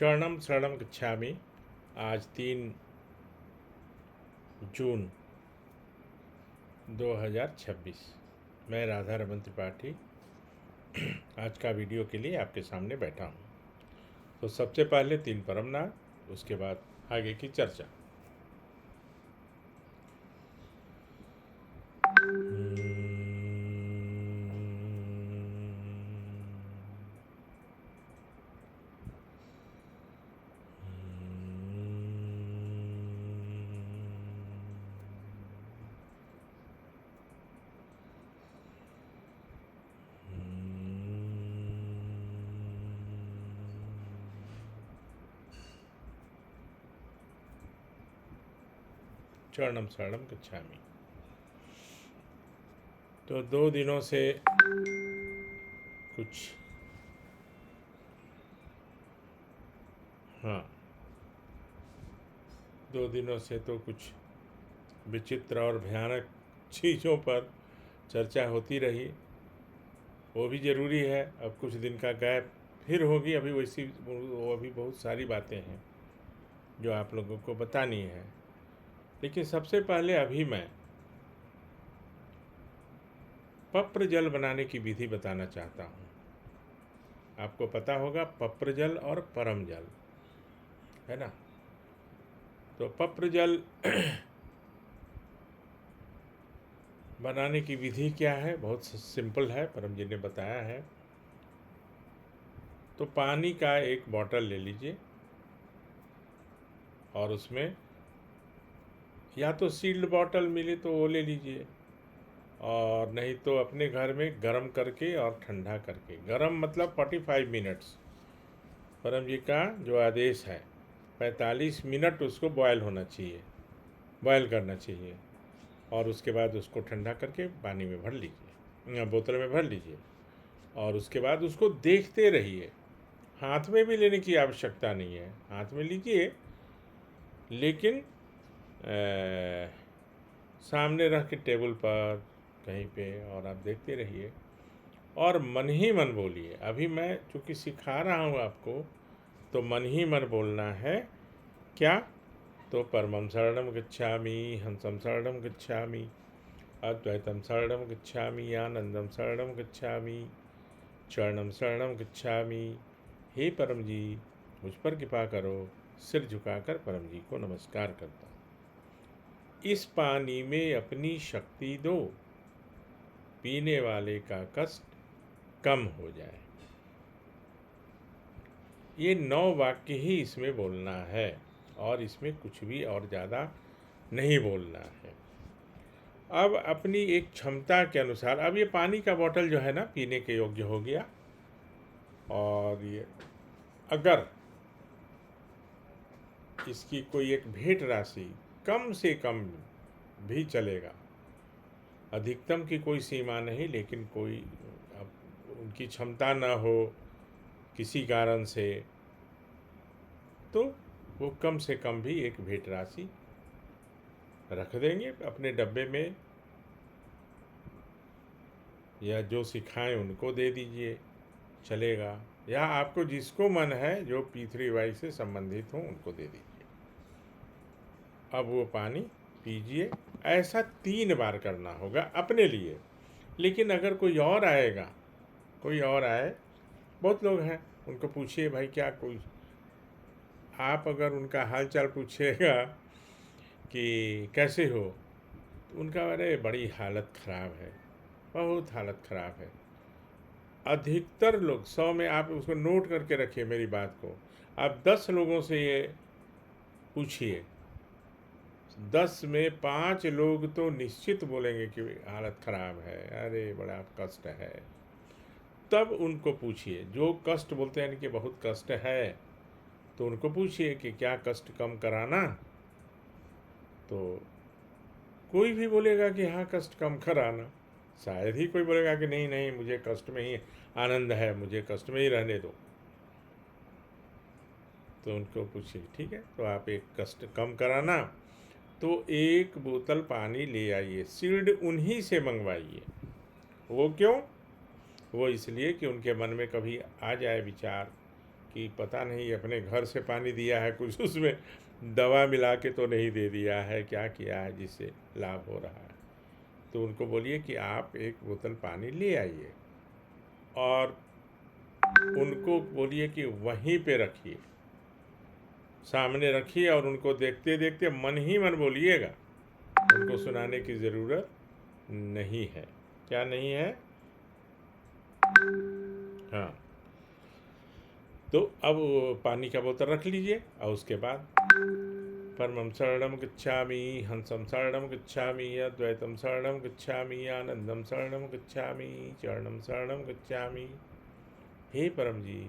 चरणम शरणम गच्छामि। आज 3 जून 2026। मैं राधा रमन त्रिपाठी आज का वीडियो के लिए आपके सामने बैठा हूँ। तो सबसे पहले 3 परमनाम, उसके बाद आगे की चर्चा। चरणम शरणम गच्छामि। तो 2 दिनों से कुछ हाँ 2 दिनों से तो कुछ विचित्र और भयानक चीज़ों पर चर्चा होती रही। वो भी ज़रूरी है। अब कुछ दिन का गैप फिर होगी। अभी अभी बहुत सारी बातें हैं जो आप लोगों को बतानी है। लेकिन सबसे पहले अभी मैं पप्र जल बनाने की विधि बताना चाहता हूँ। आपको पता होगा पप्र जल और परम जल, है ना। तो पप्र जल बनाने की विधि क्या है? बहुत सिंपल है, परम जी ने बताया है। तो पानी का एक बॉटल ले लीजिए और उसमें या तो सील्ड बॉटल मिले तो वो ले लीजिए, और नहीं तो अपने घर में गर्म करके और ठंडा करके, गर्म मतलब 45 मिनट्स, परम जी का जो आदेश है 45 मिनट उसको बॉयल होना चाहिए, बॉयल करना चाहिए। और उसके बाद उसको ठंडा करके पानी में भर लीजिए या बोतल में भर लीजिए, और उसके बाद उसको देखते रहिए। हाथ में भी लेने की आवश्यकता नहीं है, हाथ में लीजिए लेकिन सामने रख के टेबल पर कहीं पे, और आप देखते रहिए और मन ही मन बोलिए। अभी मैं चूँकि सिखा रहा हूँ आपको, तो मन ही मन बोलना है। क्या? तो परमं शरणं गच्छामि, हंसं शरणं गच्छामि, अद्वैतं शरणं गच्छामि, आनंदं शरणं गच्छामि, चरणं शरणं गच्छामि। हे परम जी, मुझ पर कृपा करो। सिर झुकाकर परम जी को नमस्कार करता हूँ। इस पानी में अपनी शक्ति दो, पीने वाले का कष्ट कम हो जाए। ये 9 वाक्य ही इसमें बोलना है, और इसमें कुछ भी और ज़्यादा नहीं बोलना है। अब अपनी एक क्षमता के अनुसार, अब ये पानी का बोतल जो है ना, पीने के योग्य हो गया। और ये अगर इसकी कोई एक भेंट राशि कम से कम भी चलेगा, अधिकतम की कोई सीमा नहीं, लेकिन कोई अब उनकी क्षमता न हो किसी कारण से, तो वो कम से कम भी एक भेंट राशि रख देंगे अपने डब्बे में, या जो सिखाएं उनको दे दीजिए, चलेगा। या आपको जिसको मन है, जो पृथ्वी वायु से संबंधित हो, उनको दे दीजिए। अब वो पानी पीजिए। ऐसा 3 बार करना होगा अपने लिए। लेकिन अगर कोई और आएगा, कोई और आए, बहुत लोग हैं, उनको पूछिए भाई क्या कोई, आप अगर उनका हाल चाल पूछिएगा कि कैसे हो, तो उनका अरे बड़ी हालत ख़राब है, बहुत हालत ख़राब है। अधिकतर लोग 100 में, आप उसको नोट करके रखिए मेरी बात को, आप 10 लोगों से ये पूछिए, 10 में 5 लोग तो निश्चित बोलेंगे कि हालत ख़राब है, अरे बड़ा कष्ट है। तब उनको पूछिए, जो कष्ट बोलते हैं कि बहुत कष्ट है, तो उनको पूछिए कि क्या कष्ट कम कराना। तो कोई भी बोलेगा कि हाँ कष्ट कम कराना, शायद ही कोई बोलेगा कि नहीं नहीं मुझे कष्ट में ही आनंद है, मुझे कष्ट में ही रहने दो। तो उनको पूछिए ठीक है, तो आप एक कष्ट कम कराना, तो 1 बोतल पानी ले आइए, सील्ड उन्हीं से मंगवाइए। वो क्यों? वो इसलिए कि उनके मन में कभी आ जाए विचार कि पता नहीं अपने घर से पानी दिया है, कुछ उसमें दवा मिला के तो नहीं दे दिया है, क्या किया है जिससे लाभ हो रहा है। तो उनको बोलिए कि आप एक बोतल पानी ले आइए और उनको बोलिए कि वहीं पे रखिए, सामने रखिए और उनको देखते देखते मन ही मन बोलिएगा। उनको सुनाने की ज़रूरत नहीं है। क्या नहीं है? हाँ। तो अब पानी का बोतल रख लीजिए और उसके बाद परमं शरणं गच्छामि, हंसं शरणं गच्छामि, अद्वैतं शरणं गच्छामि, आनंदं शरणं गच्छामि, चरणं शरणं गच्छामि। हे परम जी,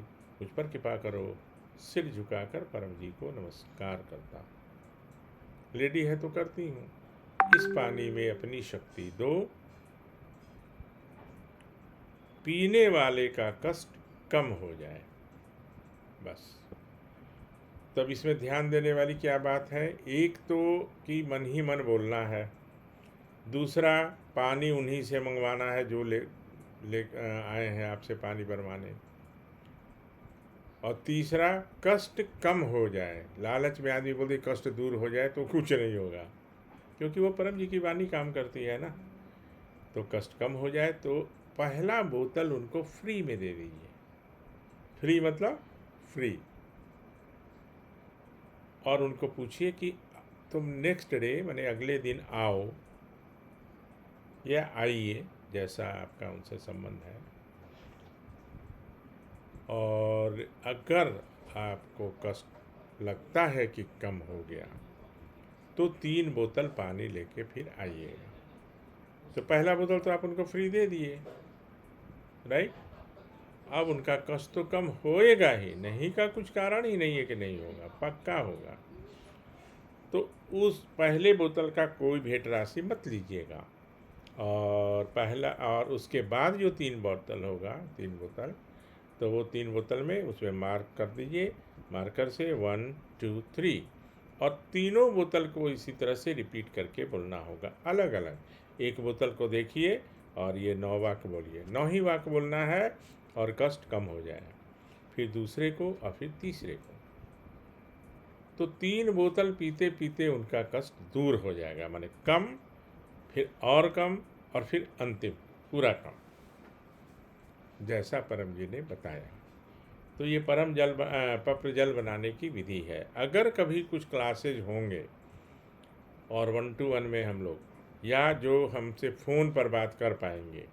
मुझ पर कृपा करो। सिर झुकाकर परम जी को नमस्कार करता हूँ। लेडी है तो करती हूँ। इस पानी में अपनी शक्ति दो, पीने वाले का कष्ट कम हो जाए, बस। तब इसमें ध्यान देने वाली क्या बात है? एक तो कि मन ही मन बोलना है, दूसरा पानी उन्हीं से मंगवाना है जो ले आए हैं आपसे पानी भरवाने, और तीसरा कष्ट कम हो जाए। लालच में आदमी बोलते कष्ट दूर हो जाए, तो कुछ नहीं होगा, क्योंकि वो परम जी की वाणी काम करती है ना। तो कष्ट कम हो जाए तो पहला बोतल उनको फ्री में दे दीजिए। फ्री मतलब फ्री। और उनको पूछिए कि तुम नेक्स्ट डे माने अगले दिन आओ या आइए, जैसा आपका उनसे संबंध है, और अगर आपको कष्ट लगता है कि कम हो गया तो 3 बोतल पानी लेके फिर आइएगा। तो पहला बोतल तो आप उनको फ्री दे दिए, राइट। अब उनका कष्ट तो कम होएगा ही, नहीं का कुछ कारण ही नहीं है कि नहीं होगा, पक्का होगा। तो उस पहले बोतल का कोई भेंट राशि मत लीजिएगा, और पहला और उसके बाद जो 3 बोतल होगा, 3 बोतल, तो वो 3 बोतल में उसमें मार्क कर दीजिए, मार्कर से 1 2 3, और तीनों बोतल को इसी तरह से रिपीट करके बोलना होगा अलग अलग। एक बोतल को देखिए और ये 9 वाक्य बोलिए, 9 ही वाक्य बोलना है और कष्ट कम हो जाए। फिर दूसरे को और फिर तीसरे को। तो 3 बोतल पीते पीते उनका कष्ट दूर हो जाएगा, माने कम, फिर और कम, और फिर अंतिम पूरा कम, जैसा परम जी ने बताया। तो ये परम जल पत्र जल बनाने की विधि है। अगर कभी कुछ क्लासेज होंगे और 1 to 1 में हम लोग, या जो हमसे फ़ोन पर बात कर पाएंगे,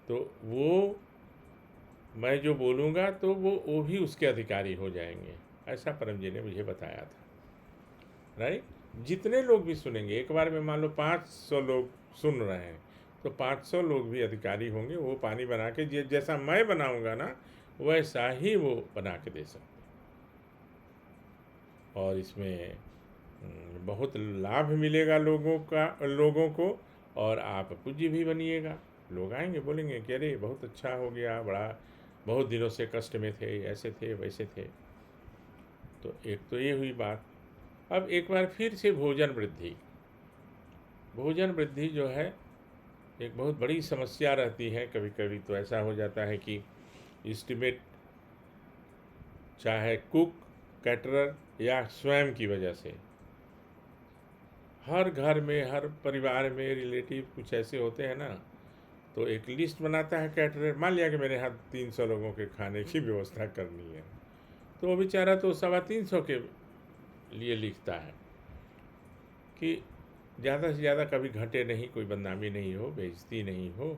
तो वो मैं जो बोलूँगा तो वो भी उसके अधिकारी हो जाएंगे, ऐसा परम जी ने मुझे बताया था, राइट। जितने लोग भी सुनेंगे, एक बार में मान लो 500 लोग सुन रहे हैं, तो 500 लोग भी अधिकारी होंगे। वो पानी बना के जैसा मैं बनाऊंगा ना, वैसा ही वो बना के दे सकते। और इसमें बहुत लाभ मिलेगा लोगों को, और आप पूज्य भी बनिएगा। लोग आएंगे, बोलेंगे कि अरे बहुत अच्छा हो गया, बड़ा बहुत दिनों से कष्ट में थे, ऐसे थे वैसे थे। तो एक तो ये हुई बात। अब एक बार फिर से भोजन वृद्धि। भोजन वृद्धि जो है एक बहुत बड़ी समस्या रहती है। कभी कभी तो ऐसा हो जाता है कि एस्टिमेट, चाहे कुक, कैटरर या स्वयं की वजह से, हर घर में, हर परिवार में रिलेटिव कुछ ऐसे होते हैं ना, तो एक लिस्ट बनाता है कैटरर। मान लिया कि मेरे यहाँ 300 लोगों के खाने की व्यवस्था करनी है, तो वो बेचारा तो 325 के लिए लिखता है कि ज़्यादा से ज़्यादा कभी घटे नहीं, कोई बदनामी नहीं हो, बेइज्जती नहीं हो।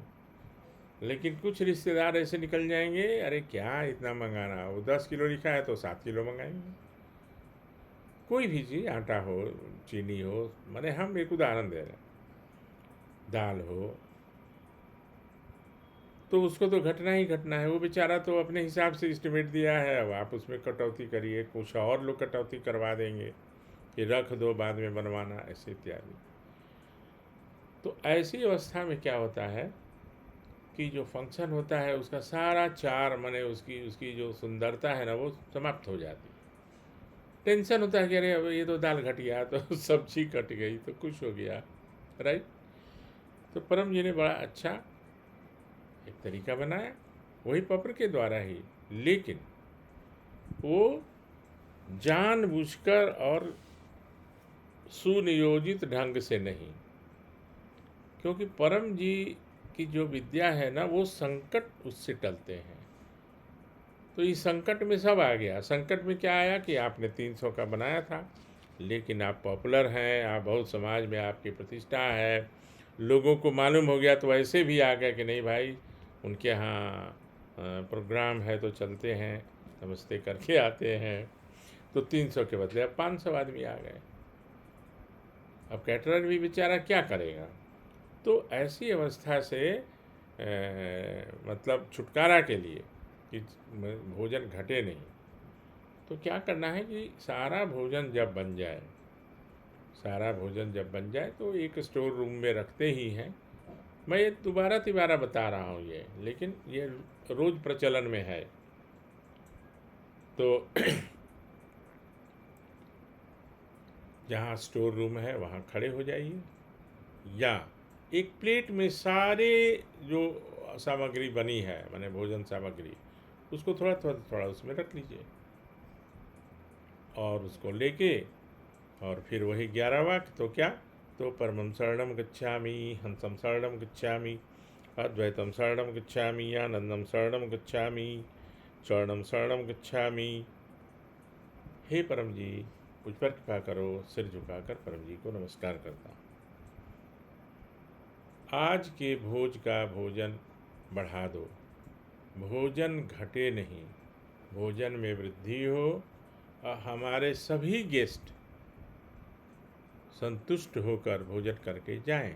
लेकिन कुछ रिश्तेदार ऐसे निकल जाएंगे, अरे क्या इतना मंगाना, वो 10 किलो लिखा है तो 7 किलो मंगाएंगे। कोई भी चीज़, आटा हो, चीनी हो, माने हम एक उदाहरण दे रहे हैं, दाल हो, तो उसको तो घटना ही घटना है। वो बेचारा तो अपने हिसाब से एस्टिमेट दिया है, अब आप उसमें कटौती करिए, कुछ और लोग कटौती करवा देंगे कि रख दो बाद में बनवाना, ऐसे इत्यादि। तो ऐसी अवस्था में क्या होता है कि जो फंक्शन होता है उसका सारा चार, माने उसकी उसकी जो सुंदरता है ना, वो समाप्त हो जाती है। टेंशन होता है कि अरे अब ये तो दाल घट गया, तो सब्जी कट गई, तो कुछ हो गया, राइट। तो परम जी ने बड़ा अच्छा एक तरीका बनाया, वही पत्र के द्वारा ही। लेकिन वो जानबूझकर और सुनियोजित ढंग से नहीं, क्योंकि परम जी की जो विद्या है ना, वो संकट उससे टलते हैं। तो इस संकट में सब आ गया। संकट में क्या आया कि आपने 300 का बनाया था, लेकिन आप पॉपुलर हैं, आप बहुत समाज में आपकी प्रतिष्ठा है, लोगों को मालूम हो गया, तो ऐसे भी आ गया कि नहीं भाई, उनके यहाँ प्रोग्राम है तो चलते हैं, नमस्ते करके आते हैं। तो 300 के बदले अब 500 आदमी आ गए। अब कैटरर भी बेचारा क्या करेगा। तो ऐसी अवस्था से मतलब छुटकारा के लिए कि भोजन घटे नहीं, तो क्या करना है कि सारा भोजन जब बन जाए, सारा भोजन जब बन जाए तो एक स्टोर रूम में रखते ही हैं। मैं ये दोबारा तिबारा बता रहा हूँ ये, लेकिन ये रोज़ प्रचलन में है। तो जहाँ स्टोर रूम है वहाँ खड़े हो जाइए, या एक प्लेट में सारे जो सामग्री बनी है, माने भोजन सामग्री, उसको थोड़ा थोड़ा थोड़ा उसमें रख लीजिए, और उसको लेके और फिर वही 11 वाक्य। तो क्या, तो परमं शरणं गच्छामि, हंसं शरणं गच्छामि, अद्वैतम शरणं गच्छामि, आनंदम शरणं गच्छामि, शरणं शरणं गच्छामि। हे परम जी, मुझ पर कृपा करो। सिर झुकाकर परम जी को नमस्कार करता हूँ। आज के भोज का भोजन बढ़ा दो, भोजन घटे नहीं, भोजन में वृद्धि हो और हमारे सभी गेस्ट संतुष्ट होकर भोजन करके जाएं।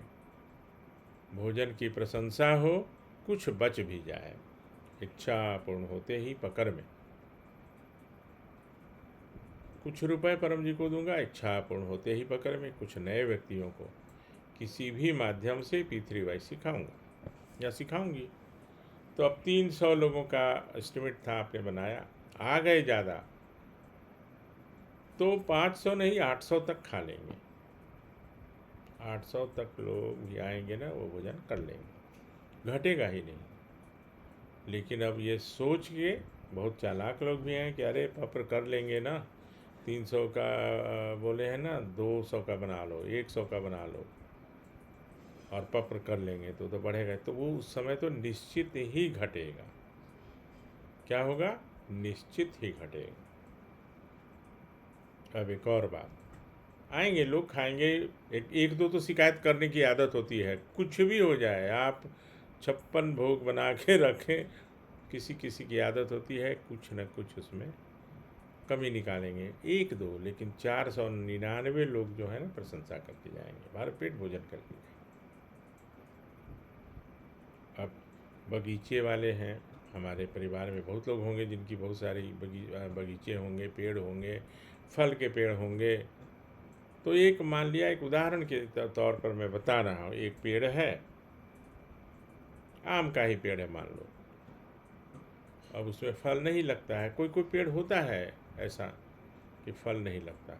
भोजन की प्रशंसा हो, कुछ बच भी जाए। इच्छा पूर्ण होते ही पकड़ में कुछ रुपए परम जी को दूंगा, इच्छा पूर्ण होते ही पकड़ में कुछ नए व्यक्तियों को किसी भी माध्यम से P3Y सिखाऊंगा या सिखाऊंगी। तो अब 300 लोगों का एस्टिमेट था, आपने बनाया, आ गए ज़्यादा, तो 500 नहीं 800 तक खा लेंगे। 800 तक लोग भी आएंगे ना, वो भोजन कर लेंगे, घटेगा ही नहीं। लेकिन अब ये सोच के बहुत चालाक लोग भी हैं कि अरे पप्र कर लेंगे ना, 300 का बोले हैं ना, 200 का बना लो, 100 का बना लो और पप्र कर लेंगे तो बढ़ेगा। तो वो उस समय तो निश्चित ही घटेगा। क्या होगा? निश्चित ही घटेगा। अब एक और बात, आएंगे लोग, खाएंगे, एक दो तो शिकायत करने की आदत होती है। कुछ भी हो जाए, आप 56 भोग बना के रखें, किसी किसी की आदत होती है कुछ न कुछ उसमें कमी निकालेंगे, एक दो, लेकिन 499 लोग जो है ना प्रशंसा करके जाएंगे, भर पेट भोजन करके जाएंगे। अब बगीचे वाले हैं, हमारे परिवार में बहुत लोग होंगे जिनकी बहुत सारी बगीचे होंगे, पेड़ होंगे, फल के पेड़ होंगे। तो एक मान लिया, एक उदाहरण के तौर पर मैं बता रहा हूँ, एक पेड़ है, आम का ही पेड़ है मान लो। अब उसमें फल नहीं लगता है। कोई कोई पेड़ होता है ऐसा कि फल नहीं लगता है।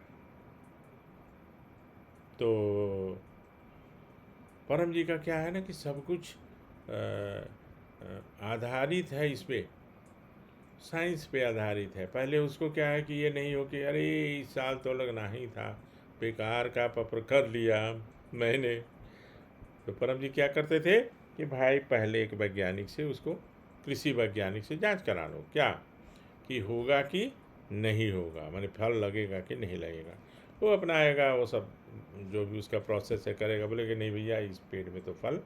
तो परम जी का क्या है ना कि सब कुछ आधारित है इस पे, साइंस पे आधारित है। पहले उसको क्या है कि ये नहीं हो कि अरे इस साल तो लगना ही था, बेकार का पप्र कर लिया मैंने। तो परम जी क्या करते थे कि भाई पहले एक वैज्ञानिक से, उसको कृषि वैज्ञानिक से जांच करा लो, क्या कि होगा कि नहीं होगा, माने फल लगेगा कि नहीं लगेगा। वो अपनाएगा, वो सब जो भी उसका प्रोसेस है करेगा, बोले कि नहीं भैया इस पेड़ में तो फल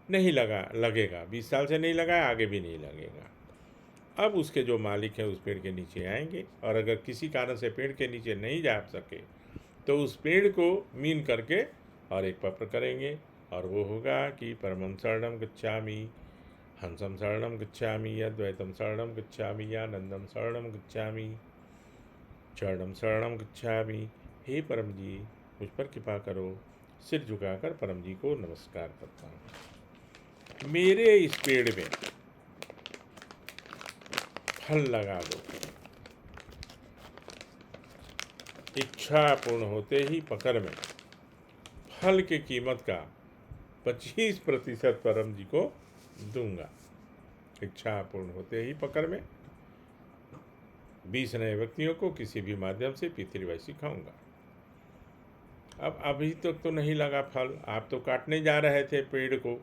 नहीं लगेगा, 20 साल से नहीं लगा, आगे भी नहीं लगेगा। अब उसके जो मालिक हैं उस पेड़ के नीचे आएंगे, और अगर किसी कारण से पेड़ के नीचे नहीं जा सके तो उस पेड़ को मीन करके और एक पत्र करेंगे, और वो होगा कि परमं शरणं गच्छामि, हंसं शरणं गच्छामि, अद्वैतम शरणं गच्छामि, आनंदम शरणं गच्छामि, शरणं शरणं गच्छामि। हे परम जी, मुझ पर कृपा करो। सिर झुकाकर परम जी को नमस्कार करता हूँ। मेरे इस पेड़ में फल लगा दो, इच्छा पूर्ण होते ही पकड़ में फल की कीमत का 25% परम जी को दूंगा। इच्छा पूर्ण होते ही पकड़ में 20 नए व्यक्तियों को किसी भी माध्यम से P3Y सिखाऊंगा। अब अभी तक तो नहीं लगा फल, आप तो काटने जा रहे थे पेड़ को,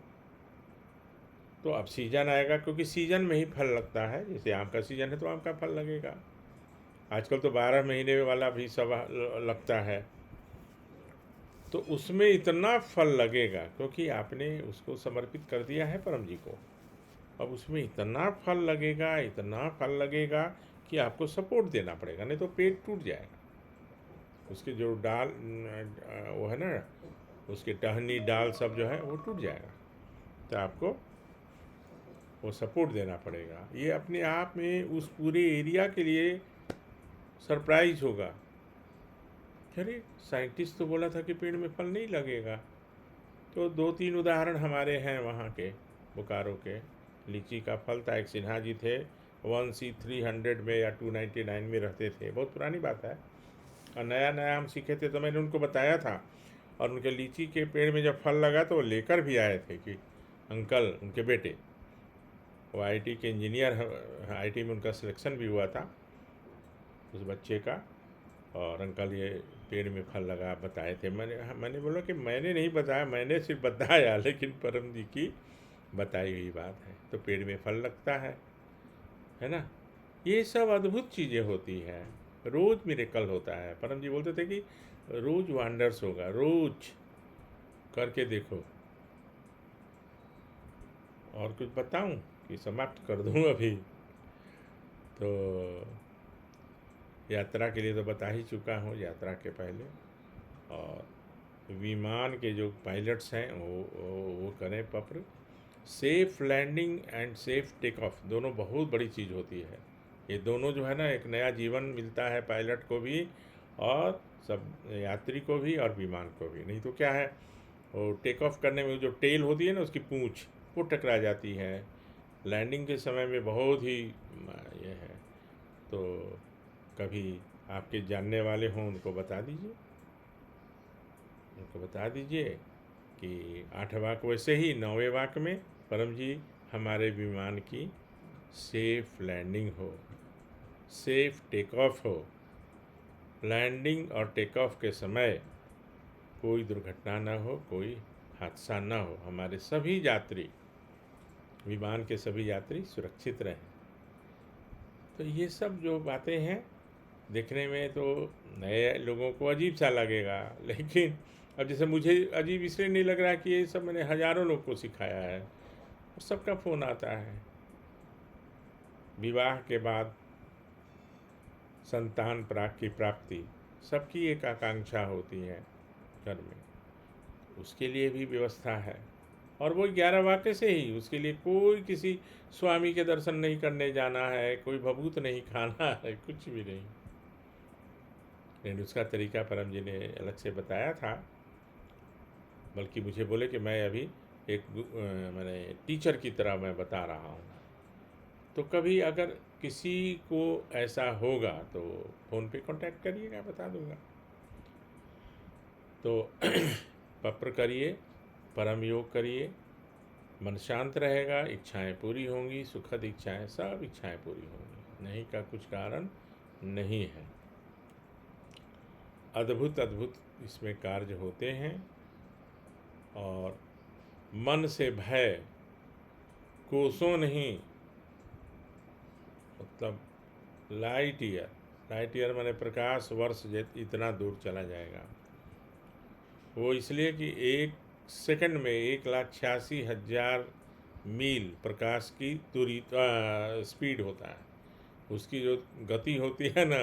तो अब सीजन आएगा, क्योंकि सीजन में ही फल लगता है। जैसे आम का सीजन है तो आम का फल लगेगा। आजकल तो 12 महीने वाला भी सब लगता है, तो उसमें इतना फल लगेगा क्योंकि आपने उसको समर्पित कर दिया है परम जी को। अब उसमें इतना फल लगेगा, इतना फल लगेगा कि आपको सपोर्ट देना पड़ेगा, नहीं तो पेड़ टूट जाएगा। उसके जो डाल वो है ना, उसके टहनी डाल सब जो है वो टूट जाएगा, तो आपको वो सपोर्ट देना पड़ेगा। ये अपने आप में उस पूरे एरिया के लिए सरप्राइज होगा। अरे साइंटिस्ट तो बोला था कि पेड़ में फल नहीं लगेगा। तो 2-3 उदाहरण हमारे हैं वहाँ के, बोकारो के। लीची का फल था, एक सिन्हा जी थे, 1C300 में या 299 में रहते थे, बहुत पुरानी बात है। और नया नया हम सीखे थे तो मैंने उनको बताया था, और उनके लीची के पेड़ में जब फल लगा तो वो लेकर भी आए थे कि अंकल, उनके बेटे, वो आईटी के इंजीनियर, आईटी में उनका सिलेक्शन भी हुआ था उस बच्चे का, और अंकल ये पेड़ में फल लगा, बताए थे। मैंने बोला कि मैंने नहीं बताया, मैंने सिर्फ बताया, लेकिन परम जी की बताई हुई बात है। तो पेड़ में फल लगता है ना। ये सब अद्भुत चीज़ें होती हैं, रोज़ मिरेकल होता है। परम जी बोलते थे कि रोज़ वंडर्स होगा, रोज़ करके देखो। और कुछ बताऊं कि समाप्त कर दूं अभी? तो यात्रा के लिए तो बता ही चुका हूँ, यात्रा के पहले। और विमान के जो पायलट्स हैं वो करें पत्र। Safe landing and safe take off दोनों बहुत बड़ी चीज़ होती है। ये दोनों जो है ना, एक नया जीवन मिलता है पायलट को भी और सब यात्री को भी और विमान को भी। नहीं तो क्या है, वो टेक ऑफ करने में जो टेल होती है ना, उसकी पूँछ वो टकरा जाती है। लैंडिंग के समय में बहुत ही ये है। तो कभी आपके जानने वाले हों उनको बता दीजिए, उनको बता दीजिए कि 8 वाक वैसे ही 9वें वाक में परम जी हमारे विमान की सेफ़ लैंडिंग हो, सेफ़ टेक ऑफ हो। लैंडिंग और टेक ऑफ के समय कोई दुर्घटना ना हो, कोई हादसा ना हो, हमारे सभी यात्री, विमान के सभी यात्री सुरक्षित रहें। तो ये सब जो बातें हैं, देखने में तो नए लोगों को अजीब सा लगेगा, लेकिन अब जैसे मुझे अजीब इसलिए नहीं लग रहा कि ये सब मैंने हज़ारों लोग को सिखाया है, और सबका फ़ोन आता है। विवाह के बाद संतान की प्राप्ति सबकी एक आकांक्षा होती है घर में, उसके लिए भी व्यवस्था है। और वो 11 वाक़े से ही उसके लिए कोई किसी स्वामी के दर्शन नहीं करने जाना है, कोई भभूत नहीं खाना है, कुछ भी नहीं। लेकिन उसका तरीका परम जी ने अलग से बताया था। बल्कि मुझे बोले कि मैं अभी एक मैंने टीचर की तरह मैं बता रहा हूँ। तो कभी अगर किसी को ऐसा होगा तो फ़ोन पे कांटेक्ट करिएगा, बता दूँगा। तो पत्र करिए, परम योग करिए, मन शांत रहेगा, इच्छाएं पूरी होंगी, सुखद इच्छाएं, सब इच्छाएं पूरी होंगी। नहीं का कुछ कारण नहीं है। अद्भुत अद्भुत इसमें कार्य होते हैं। और मन से भय कोसों नहीं, मतलब लाइट ईयर माने प्रकाश वर्ष इतना दूर चला जाएगा। वो इसलिए कि 1 सेकंड में 1,86,000 मील प्रकाश की दूरी स्पीड होता है। उसकी जो गति होती है ना,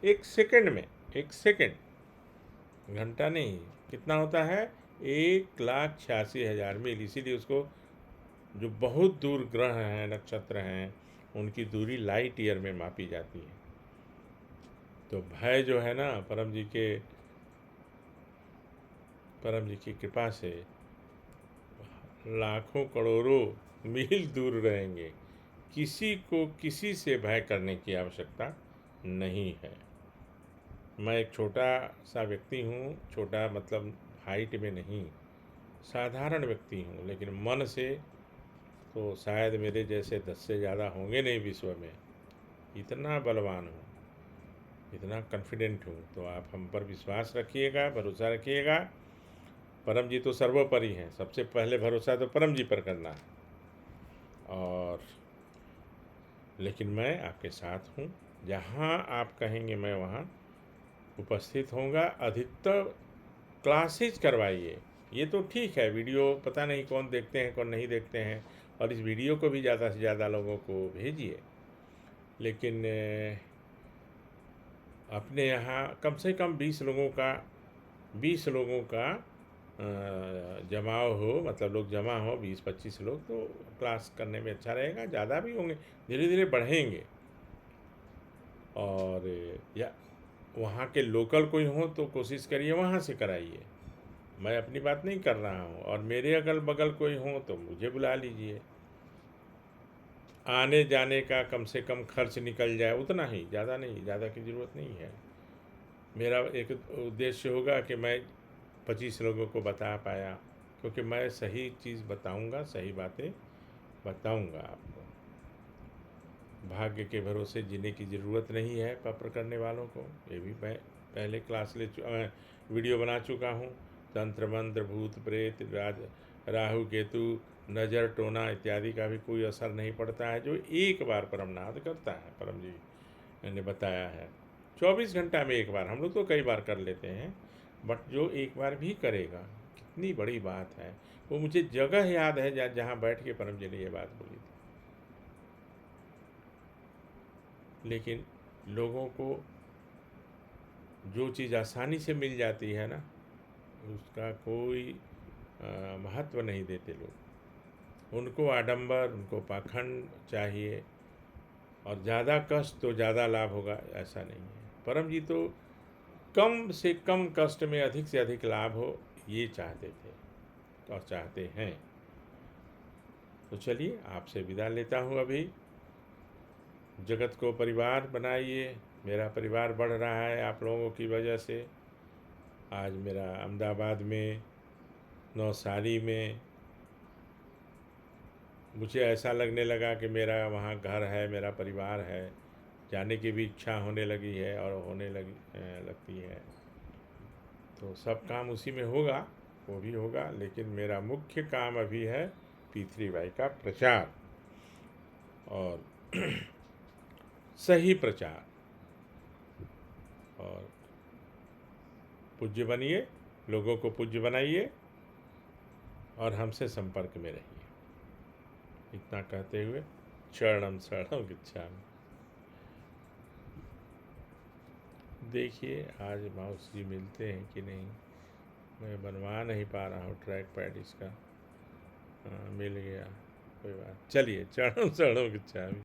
1 सेकंड में, 1 सेकंड, घंटा नहीं, कितना होता है, 1,86,000 मील। इसीलिए उसको जो बहुत दूर ग्रह हैं, नक्षत्र हैं, उनकी दूरी लाइट ईयर में मापी जाती है। तो भय जो है ना, परम जी की कृपा से लाखों करोड़ों मील दूर रहेंगे। किसी को किसी से भय करने की आवश्यकता नहीं है। मैं एक छोटा सा व्यक्ति हूँ, छोटा मतलब हाइट में नहीं, साधारण व्यक्ति हूँ, लेकिन मन से तो शायद मेरे जैसे 10 से ज़्यादा होंगे नहीं विश्व में, इतना बलवान हूँ। इतना कॉन्फिडेंट हूँ। तो आप हम पर विश्वास रखिएगा, भरोसा रखिएगा। परम जी तो सर्वोपरि हैं, सबसे पहले भरोसा तो परम जी पर करना है। और लेकिन मैं आपके साथ हूँ, जहाँ आप कहेंगे मैं वहाँ उपस्थित होऊंगा। अधिकतर क्लासेज करवाइए। ये तो ठीक है, वीडियो पता नहीं कौन देखते हैं कौन नहीं देखते हैं, और इस वीडियो को भी ज़्यादा से ज़्यादा लोगों को भेजिए। लेकिन अपने यहाँ कम से कम 20 लोगों का जमाव हो, मतलब लोग जमा हो 20-25 लोग, तो क्लास करने में अच्छा रहेगा। ज़्यादा भी होंगे, धीरे धीरे बढ़ेंगे। और या वहाँ के लोकल कोई हो तो कोशिश करिए वहाँ से कराइए। मैं अपनी बात नहीं कर रहा हूँ। और मेरे अगल बगल कोई हो तो मुझे बुला लीजिए। आने जाने का कम से कम खर्च निकल जाए, उतना ही, ज़्यादा नहीं, ज़्यादा की ज़रूरत नहीं है। मेरा एक उद्देश्य होगा कि मैं 25 लोगों को बता पाया, क्योंकि मैं सही चीज़ बताऊंगा, सही बातें बताऊंगा आपको। भाग्य के भरोसे जीने की ज़रूरत नहीं है पत्र करने वालों को। ये भी मैं पहले क्लास वीडियो बना चुका हूँ। तंत्र मंत्र, भूत प्रेत, राहु केतु, नज़र टोना इत्यादि का भी कोई असर नहीं पड़ता है, जो एक बार परमनाद करता है। परम जी ने बताया है 24 घंटा में एक बार, हम लोग तो कई बार कर लेते हैं, बट जो एक बार भी करेगा कितनी बड़ी बात है। वो मुझे जगह याद है जहाँ बैठ के परम जी ने ये बात बोली थी। लेकिन लोगों को जो चीज़ आसानी से मिल जाती है ना, उसका कोई महत्व नहीं देते लोग। उनको आडंबर, उनको पाखंड चाहिए, और ज़्यादा कष्ट तो ज़्यादा लाभ होगा, ऐसा नहीं है। परम जी तो कम से कम कष्ट में अधिक से अधिक लाभ हो, ये चाहते थे और चाहते हैं। तो चलिए, आपसे विदा लेता हूँ अभी। जगत को परिवार बनाइए। मेरा परिवार बढ़ रहा है आप लोगों की वजह से। आज मेरा अहमदाबाद में, नौसारी में, मुझे ऐसा लगने लगा कि मेरा वहाँ घर है, मेरा परिवार है। जाने की भी इच्छा होने लगी है और होने लगती है। तो सब काम उसी में होगा, वो भी होगा, लेकिन मेरा मुख्य काम अभी है P3Y का प्रचार और सही प्रचार। और पूज्य बनिए, लोगों को पूज्य बनाइए और हमसे संपर्क में रहिए। इतना कहते हुए शरणम शरणम गच्छामि। देखिए आज माउस जी मिलते हैं कि नहीं, मैं बनवा नहीं पा रहा हूँ ट्रैक पैड इसका। हाँ, मिल गया, कोई बात। चलिए, चरणम शरणम गच्छामि।